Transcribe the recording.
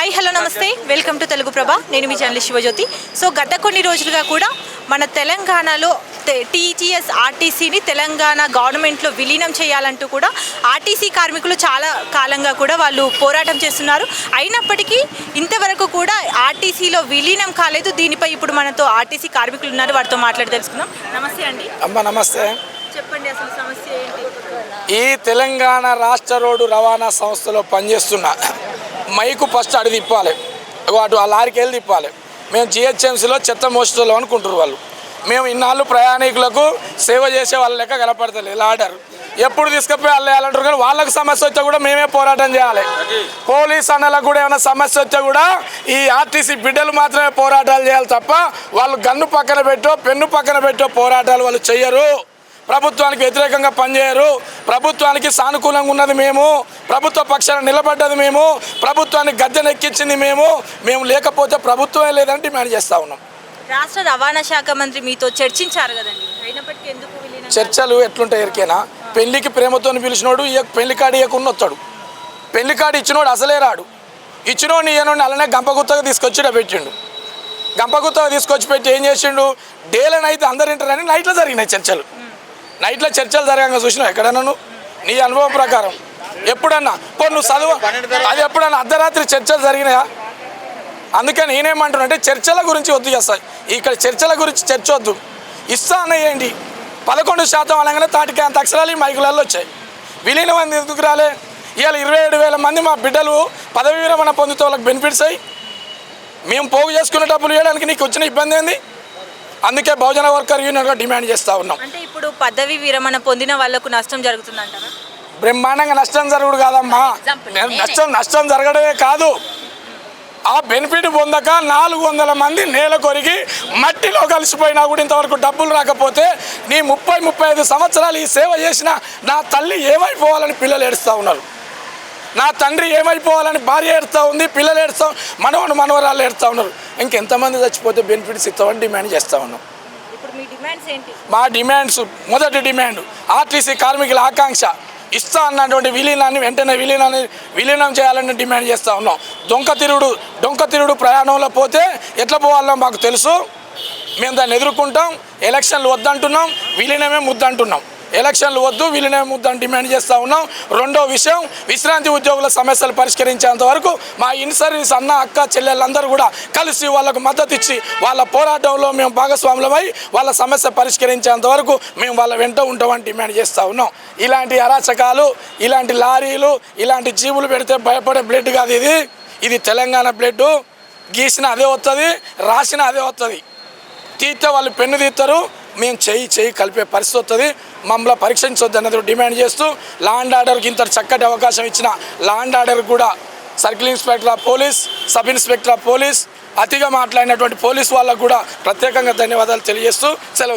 Hi hello నమస్తే welcome to Telugu ప్రభ. నేను మీ journalist Shivajyothi. So గత కొన్ని రోజులుగా కూడా మన తెలంగాణలో టీజీఎస్ ఆర్టీసీని తెలంగాణ గవర్నమెంట్లో విలీనం చేయాలంటూ కూడా ఆర్టీసీ కార్మికులు చాలా కాలంగా కూడా వాళ్ళు పోరాటం చేస్తున్నారు. అయినప్పటికీ ఇంతవరకు కూడా ఆర్టీసీలో విలీనం కాలేదు. దీనిపై ఇప్పుడు మనతో ఆర్టీసీ కార్మికులు ఉన్నారు, వారితో మాట్లాడి తెలుసుకుందాం. నమస్తే అండి. అమ్మ నమస్తే. చెప్పండి, అసలు సమస్య ఏంటి? ఈ తెలంగాణ రాష్ట్ర రోడ్డు రవాణా సంస్థలో పనిచేస్తున్న మైకు ఫస్ట్ అడి తిప్పాలి, అటు ఆ లారీకి వెళ్ళి తిప్పాలి. మేము జిహెచ్ఎంసీలో చెత్త మోసేటోళ్ళు అనుకుంటారు వాళ్ళు. మేము ఇన్నాళ్ళు ప్రయాణికులకు సేవ చేసే వాళ్ళ లెక్క కనపడతలేదు. ఆర్డర్ ఎప్పుడు తీసుకుపోయి వాళ్ళు వేయాలంటారు, కానీ వాళ్ళకు సమస్య వస్తే కూడా మేమే పోరాటం చేయాలి. పోలీస్ అన్నలకు కూడా ఏమైనా సమస్య వస్తే కూడా ఈ ఆర్టీసీ బిడ్డలు మాత్రమే పోరాటాలు చేయాలి తప్ప వాళ్ళు గన్ను పక్కన పెట్టో పెన్ను పక్కన పెట్టో పోరాటాలు వాళ్ళు చెయ్యరు. ప్రభుత్వానికి వ్యతిరేకంగా పనిచేయరు. ప్రభుత్వానికి సానుకూలంగా ఉన్నది మేము, ప్రభుత్వ పక్షాన నిలబడ్డది మేము, ప్రభుత్వాన్ని గద్దెనెక్కించింది మేము లేకపోతే ప్రభుత్వమే లేదని డిమాండ్ చేస్తూ ఉన్నాం. రాష్ట్ర రవాణా శాఖ మంత్రి మీతో చర్చించారు కదండి, అయినప్పటికీ ఎందుకు విలీనం? చర్చలు ఎట్లుంటాయి ఎరికేనా? పెళ్లికి ప్రేమతో పిలిచినోడు పెళ్లి కార్డు ఇవ్వకుండా వస్తాడు, పెళ్లి కార్డు ఇచ్చినోడు అసలే రాడు. ఇచ్చినోడిని ఇయ్యనోడిని అలానే గంపగుత్తగా తీసుకొచ్చి పెట్టిండు. గంపగుత్తగా తీసుకొచ్చి పెట్టి ఏం చేసిండు, డేలను అయితే అందరు వింటారని నైట్లో జరిగినాయి చర్చలు. నైట్లో చర్చలు జరగంగా చూసినావు ఎక్కడన్నా నువ్వు? నీ అనుభవం ప్రకారం ఎప్పుడన్నా నువ్వు చదువు అది ఎప్పుడన్నా అర్ధరాత్రి చర్చలు జరిగినాయా? అందుకని నేనేమంటున్నా అంటే చర్చల గురించి వద్దు చేస్తాయి, ఇక్కడ చర్చల గురించి చర్చ వద్దు. ఇస్తా అన్నయ్యండి 11% అనగానే తాటికి అంత అక్షరాలు మైకులలో వచ్చాయి. విలీనం మంది ఎందుకు రాలే? ఇవాళ 27,000 మంది మా బిడ్డలు పదవి విరమణ పొందుతూ వాళ్ళకి బెనిఫిట్స్ అయ్యి మేము పోగు చేసుకునే డబ్బులు ఇవ్వడానికి నీకు వచ్చిన ఇబ్బంది ఏంది? అందుకే బహుజన వర్కర్ యూనియన్గా డిమాండ్ చేస్తూ ఉన్నాం. అంటే ఇప్పుడు పదవి విరమణ పొందిన వాళ్ళకు నష్టం జరుగుతుందంటారా? బ్రహ్మాండంగా నష్టం జరుగుడు కాదమ్మా, నష్టం జరగడమే కాదు, ఆ బెనిఫిట్ పొందక 400 మంది నేల కొరిగి మట్టిలో కలిసిపోయినా కూడా ఇంతవరకు డబ్బులు రాకపోతే నీ 30-35 సంవత్సరాలు ఈ సేవ చేసిన నా తల్లి ఏమైపోవాలని పిల్లలు ఏడుస్తూ ఉన్నారు, నా తండ్రి ఏమైపోవాలని భార్య ఏడుస్తూ ఉంది, పిల్లలు ఏడుస్తాం, మనవరాళ్ళు ఏడుస్తూ ఉన్నారు. ఇంకెంతమంది చచ్చిపోతే బెనిఫిట్స్ ఇస్తామని డిమాండ్ చేస్తూ ఉన్నాం. మా డిమాండ్స్, మొదటి డిమాండ్ ఆర్టీసీ కార్మికుల ఆకాంక్ష ఇస్తా అన్నటువంటి విలీనాన్ని వెంటనే విలీనం చేయాలని డిమాండ్ చేస్తూ ఉన్నాం. డొంక తిరుగుడు ప్రయాణంలో పోతే ఎట్లా పోవాలో మాకు తెలుసు, మేము దాన్ని ఎదుర్కొంటాం. ఎలక్షన్లు వద్దంటున్నాం, విలీనమే ముద్దంటున్నాం. ఎలక్షన్లు వద్దు, విలీనమే ముద్దని డిమాండ్ చేస్తూ ఉన్నాం. రెండో విషయం, విశ్రాంతి ఉద్యోగుల సమస్యలు పరిష్కరించేంత వరకు మా ఇన్ సర్వీస్ అన్న అక్క చెల్లెళ్ళందరూ కూడా కలిసి వాళ్ళకు మద్దతు ఇచ్చి వాళ్ళ పోరాటంలో మేము భాగస్వాములమై వాళ్ళ సమస్య పరిష్కరించేంత వరకు మేము వాళ్ళ వెంట ఉంటామని డిమాండ్ చేస్తూ ఉన్నాం. ఇలాంటి అరాచకాలు, ఇలాంటి లారీలు, ఇలాంటి జీవులు పెడితే భయపడే బ్లడ్ కాదు ఇది తెలంగాణ బ్లడ్. గీసిన అదే వస్తుంది, రాసిన అదే వస్తుంది. తీస్తే వాళ్ళు పెన్ను తీస్తారు, మేము చెయ్యి కలిపే పరిస్థితి వస్తుంది. మమ్మల్ని పరీక్షించొద్దు అన్నది డిమాండ్ చేస్తూ లా అండ్ ఆర్డర్కి ఇంత చక్కటి అవకాశం ఇచ్చిన లా అండ్ ఆర్డర్ కూడా circle inspector of police, sub inspector of police, అతిగా మాట్లాడినటువంటి పోలీస్ వాళ్ళకు కూడా ప్రత్యేకంగా ధన్యవాదాలు తెలియజేస్తూ సెలవు.